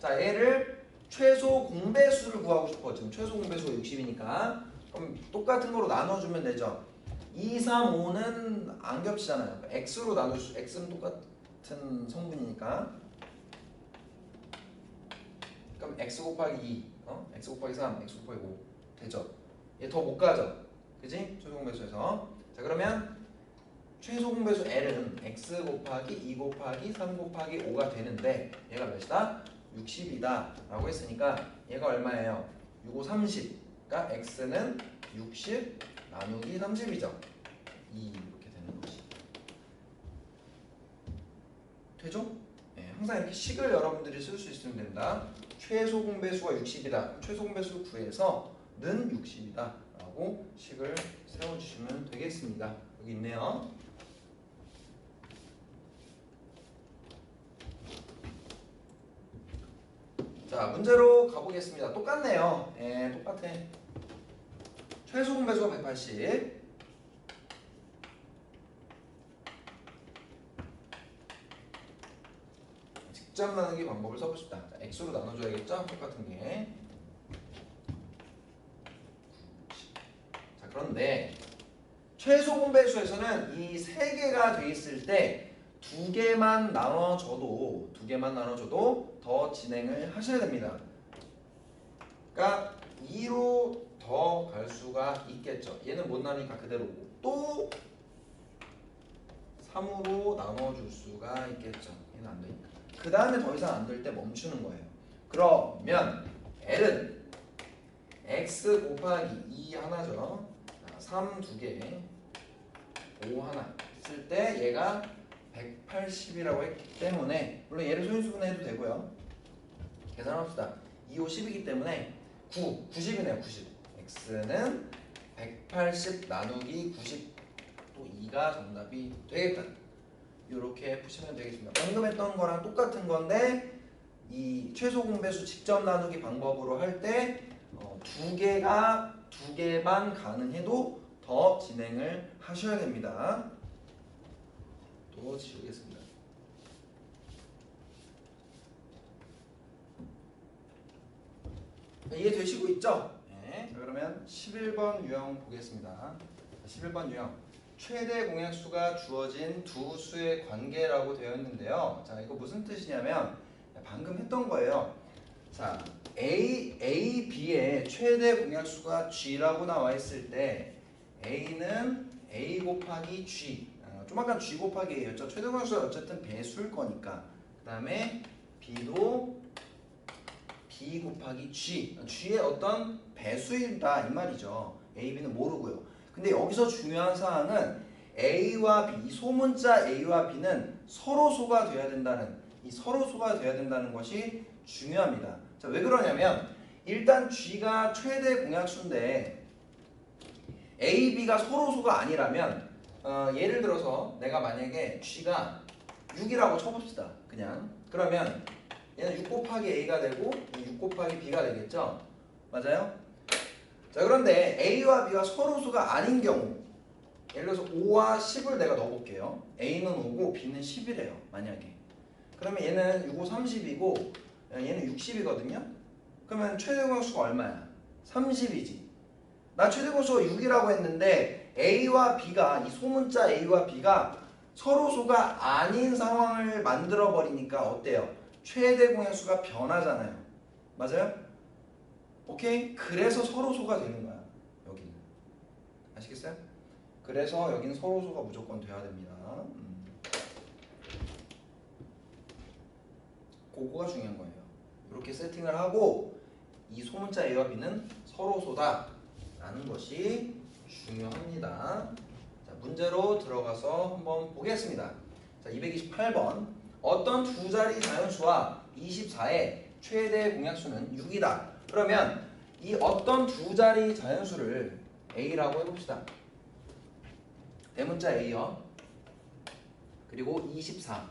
자, 얘를 최소 공배수를 구하고 싶어. 지금 최소 공배수가 60이니까 그럼 똑같은 거로 나눠주면 되죠. 2, 3, 5는 안 겹치잖아요. x로 나눌 수, x는 똑같은 성분이니까. 그럼 x 곱하기 2, x 곱하기 3, x 곱하기 5 되죠. 얘 더 못 가죠. 그지? 최소 공배수에서. 자, 그러면 최소 공배수 L은 x 곱하기 2 곱하기 3 곱하기 5가 되는데 얘가 몇이다? 60이다 라고 했으니까 얘가 얼마예요? 6, 5, 30. 그러니까 x는 60 나누기 30이죠. 2 이렇게 되는 거지. 되죠? 네, 항상 이렇게 식을 여러분들이 쓸 수 있으면 된다. 최소 공배수가 60이다. 최소 공배수를 구해서 는 60이다 라고 식을 세워주시면 되겠습니다. 여기 있네요. 자, 문제로 가보겠습니다. 똑같네요. 예, 똑같아. 최소 공배수가 180. 직접 나누기 방법을 써봅시다. 자, x로 나눠줘야겠죠? 똑같은 게. 자, 그런데 최소 공배수에서는 이 세 개가 돼 있을 때 두 개만 나눠줘도 더 진행을 하셔야 됩니다. 그러니까 2로 더 갈 수가 있겠죠. 얘는 못 나누니까 그대로고, 또 3으로 나눠줄 수가 있겠죠. 얘는 안 되니까. 그 다음에 더 이상 안 될 때 멈추는 거예요. 그러면 L은 x 곱하기 2 하나죠. 3 2개, 5 하나 쓸 때 얘가 180이라고 했기 때문에, 물론 얘를 소인수분해해도 되고요. 계산합시다. 2, 5, 10이기 때문에 9, 90이네요. 90. x는 180 나누기 90, 또 2가 정답이 되겠다. 이렇게 푸시면 되겠습니다. 방금 했던 거랑 똑같은 건데 이 최소 공배수 직접 나누기 방법으로 할 때 두 개만 가능해도 더 진행을 하셔야 됩니다. 또 지우겠습니다. 이해되시고 있죠? 네. 자, 그러면 11번 유형 보겠습니다. 11번 유형. 최대 공약수가 주어진 두 수의 관계라고 되어 있는데요. 자, 이거 무슨 뜻이냐면 방금 했던 거예요. 자, A, B의 최대 공약수가 G라고 나와 있을 때 A는 A 곱하기 G, 좀 아까 G 곱하기 A였죠. 최대 공약수가 어쨌든 배수일 거니까. 그 다음에 B도 B 곱하기 G, G의 어떤 배수이다 이 말이죠. A, B는 모르고요. 근데 여기서 중요한 사항은 A와 B, 이 소문자 A와 B는 서로 소가 돼야 된다는 이 서로수가 돼야 된다는 것이 중요합니다. 자, 왜 그러냐면 일단 G가 최대 공약수인데 A, B가 서로수가 아니라면 예를 들어서 내가 만약에 G가 6이라고 쳐봅시다. 그냥 그러면 얘는 6 곱하기 A가 되고 6 곱하기 B가 되겠죠? 맞아요? 자, 그런데 A와 B가 서로수가 아닌 경우 예를 들어서 5와 10을 내가 넣어볼게요. A는 5고 B는 10이래요. 만약에 그러면 얘는 6, 5, 30이고 얘는 60이거든요. 그러면 최대 공약수가 얼마야? 30이지. 나 최대 공약수가 6이라고 했는데 A와 B가 이 소문자 A와 B가 서로수가 아닌 상황을 만들어 버리니까 어때요? 최대 공약수가 변하잖아요. 맞아요? 오케이? 그래서 서로수가 되는 거야. 여기는. 아시겠어요? 그래서 여기는 서로수가 무조건 돼야 됩니다. 그거가 중요한 거예요. 이렇게 세팅을 하고 이 소문자 A와 B는 서로소다 라는 것이 중요합니다. 자, 문제로 들어가서 한번 보겠습니다. 자, 228번 어떤 두 자리 자연수와 24의 최대 공약수는 6이다. 그러면 이 어떤 두 자리 자연수를 A라고 해봅시다. 대문자 A요. 그리고 24.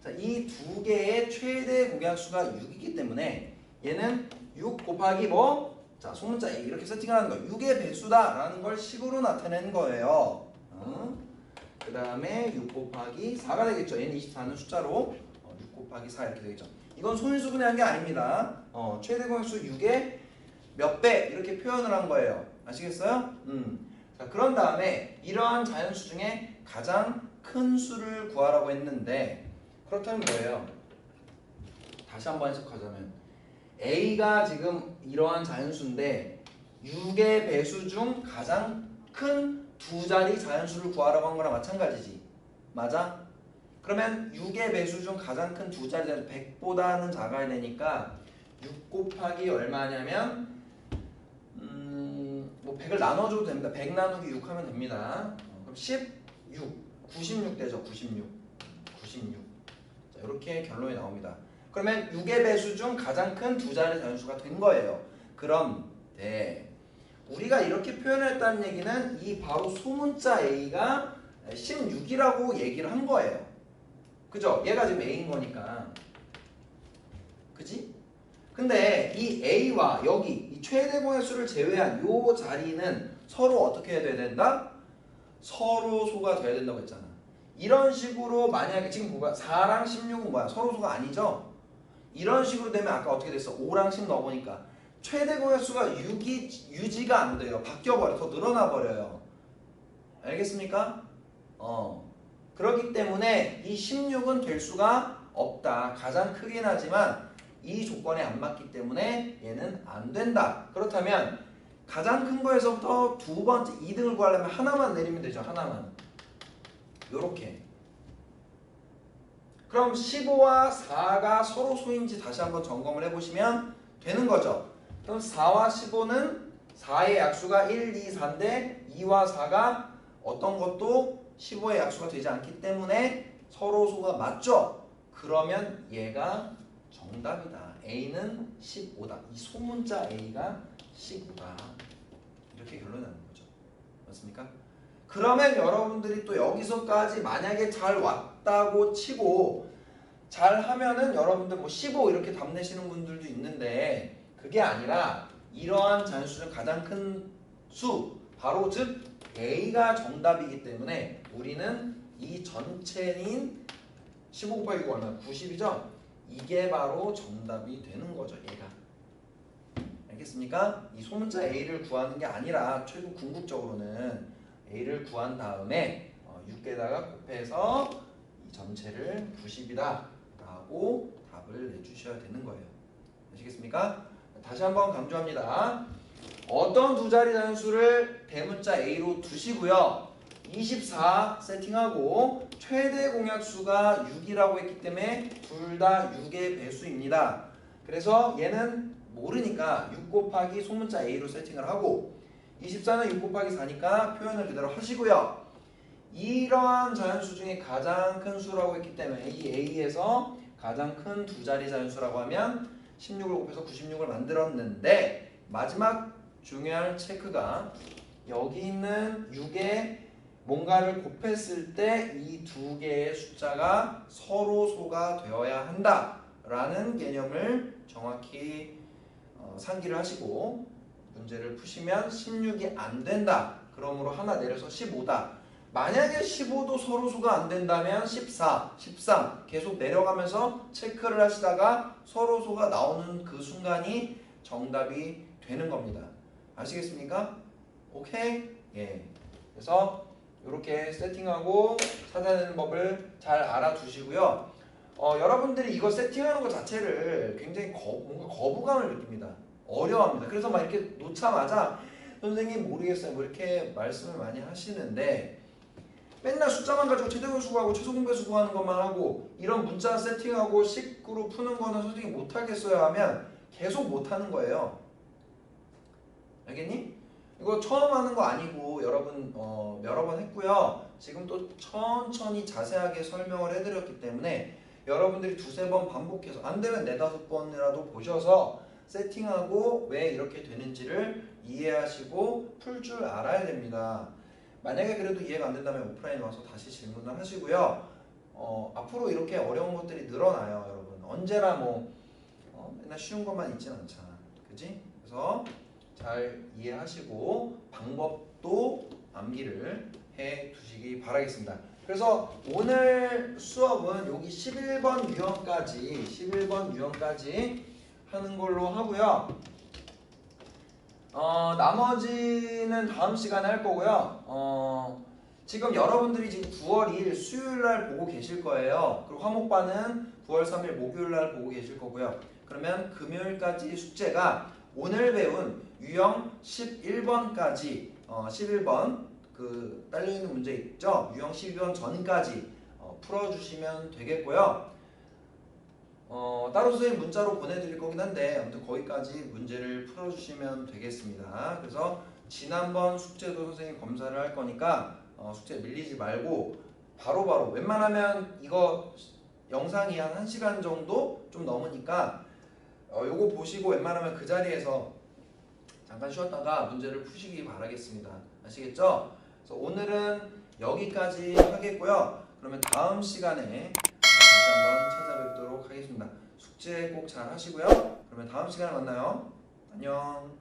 자, 이 두 개의 최대 공약수가 6이기 때문에 얘는 6 곱하기 뭐? 자, 소문자 A 이렇게 세팅하는 거. 6의 배수다라는 걸 식으로 나타내는 거예요. 그 다음에 6 곱하기 4가 되겠죠. 얘는 24는 숫자로 6 곱하기 4 이렇게 되겠죠. 이건 소인수분해한 게 아닙니다. 최대 공약수 6의 몇 배 이렇게 표현을 한 거예요. 아시겠어요? 자, 그런 다음에 이러한 자연수 중에 가장 큰 수를 구하라고 했는데 그렇다면 뭐예요? 다시 한번 해석하자면 A가 지금 이러한 자연수인데 6의 배수 중 가장 큰 두 자리 자연수를 구하라고 한 거랑 마찬가지지. 맞아? 그러면 6의 배수 중 가장 큰 두 자리 자연수 100보다는 작아야 되니까 6 곱하기 얼마냐면 뭐 100을 나눠줘도 됩니다. 100 나누기 6 하면 됩니다. 그럼 16, 96 되죠. 96. 자, 이렇게 결론이 나옵니다. 그러면 6의 배수 중 가장 큰 두 자리 자연수가 된 거예요. 그런데 우리가 이렇게 표현했다는 얘기는 이 바로 소문자 A가 16이라고 얘기를 한 거예요. 그죠? 얘가 지금 A인 거니까. 그지? 근데 이 A와 여기 이 최대 공약수를 제외한 요 자리는 서로 어떻게 해야 된다? 서로소가 돼야 된다고 했잖아. 이런 식으로 만약에 지금 뭐야? 4랑 16은 뭐야? 서로소가 아니죠? 이런 식으로 되면 아까 어떻게 됐어? 5랑 10 넣어보니까 최대 공약수가 6이 유지가 안 돼요. 바뀌어버려. 더 늘어나 버려요. 알겠습니까? 그렇기 때문에 이 16은 될 수가 없다. 가장 크긴 하지만 이 조건에 안 맞기 때문에 얘는 안 된다. 그렇다면 가장 큰 거에서부터 두 번째 2등을 구하려면 하나만 내리면 되죠. 하나만. 요렇게. 그럼 15와 4가 서로 소인지 다시 한번 점검을 해보시면 되는 거죠. 그럼 4와 15는 4의 약수가 1, 2, 4인데 2와 4가 어떤 것도 15의 약수가 되지 않기 때문에 서로소가 맞죠? 그러면 얘가 정답이다. A는 15다. 이 소문자 A가 15다. 이렇게 결론이 나는 거죠. 맞습니까? 그러면 여러분들이 또 여기서까지 만약에 잘 왔다고 치고 잘 하면은 여러분들 뭐 15 이렇게 답 내시는 분들도 있는데 그게 아니라 이러한 자연수 중 가장 큰 수 바로 즉 A가 정답이기 때문에 우리는 이 전체인 15 곱하기 9 얼마나 90이죠? 이게 바로 정답이 되는 거죠. 얘가. 알겠습니까? 이 소문자 A를 구하는 게 아니라 최근 궁극적으로는 A를 구한 다음에 6개다가 곱해서 이 전체를 90이다 라고 답을 내주셔야 되는 거예요. 아시겠습니까? 다시 한번 강조합니다. 어떤 두 자리 자연수를 대문자 A로 두시고요. 24 세팅하고 최대 공약수가 6이라고 했기 때문에 둘 다 6의 배수입니다. 그래서 얘는 모르니까 6 곱하기 소문자 A로 세팅을 하고 24는 6 곱하기 4니까 표현을 그대로 하시고요. 이러한 자연수 중에 가장 큰 수라고 했기 때문에 이 A에서 가장 큰 두 자리 자연수라고 하면 16을 곱해서 96을 만들었는데 마지막 중요한 체크가 여기 있는 6에 뭔가를 곱했을 때 이 두 개의 숫자가 서로 소가 되어야 한다라는 개념을 정확히 상기를 하시고 문제를 푸시면 16이 안 된다. 그러므로 하나 내려서 15다. 만약에 15도 서로 소가 안 된다면 14, 13 계속 내려가면서 체크를 하시다가 서로 소가 나오는 그 순간이 정답이 되는 겁니다. 아시겠습니까? 오케이? 예. 그래서 이렇게 세팅하고 찾아내는 법을 잘 알아두시고요. 여러분들이 이거 세팅하는 것 자체를 굉장히 뭔가 거부감을 느낍니다. 어려워합니다. 그래서 막 이렇게 놓자마자 선생님 모르겠어요. 뭐 이렇게 말씀을 많이 하시는데 맨날 숫자만 가지고 최대공수 구하고 최소공배수 구하는 것만 하고 이런 문자 세팅하고 식으로 푸는 거는 선생님 못하겠어요 하면 계속 못하는 거예요. 알겠니? 이거 처음 하는 거 아니고 여러분 여러 번 했고요. 지금 또 천천히 자세하게 설명을 해드렸기 때문에 여러분들이 두세 번 반복해서 안 되면 네다섯 번이라도 보셔서 세팅하고 왜 이렇게 되는지를 이해하시고 풀 줄 알아야 됩니다. 만약에 그래도 이해가 안 된다면 오프라인 와서 다시 질문을 하시고요. 앞으로 이렇게 어려운 것들이 늘어나요, 여러분. 언제나 맨날 쉬운 것만 있진 않잖아. 그지? 그래서 잘 이해하시고 방법도 암기를 해 두시기 바라겠습니다. 그래서 오늘 수업은 여기 11번 유형까지 하는 걸로 하고요. 나머지는 다음 시간에 할 거고요. 지금 여러분들이 지금 9월 2일 수요일 날 보고 계실 거예요. 그리고 화목반은 9월 3일 목요일 날 보고 계실 거고요. 그러면 금요일까지 숙제가 오늘 배운 유형 11번까지 11번 그 딸려있는 문제 있죠? 유형 12번 전까지 풀어주시면 되겠고요. 따로 선생님 문자로 보내드릴 거긴 한데 아무튼 거기까지 문제를 풀어주시면 되겠습니다. 그래서 지난번 숙제도 선생님 검사를 할 거니까 숙제 밀리지 말고 바로바로 웬만하면 이거 영상이 한 1시간 정도 좀 넘으니까 요거 보시고 웬만하면 그 자리에서 잠깐 쉬었다가 문제를 푸시기 바라겠습니다. 아시겠죠? 그래서 오늘은 여기까지 하겠고요. 그러면 다음 시간에 다시 한번 찾아뵙도록 하겠습니다. 숙제 꼭 잘 하시고요. 그러면 다음 시간에 만나요. 안녕.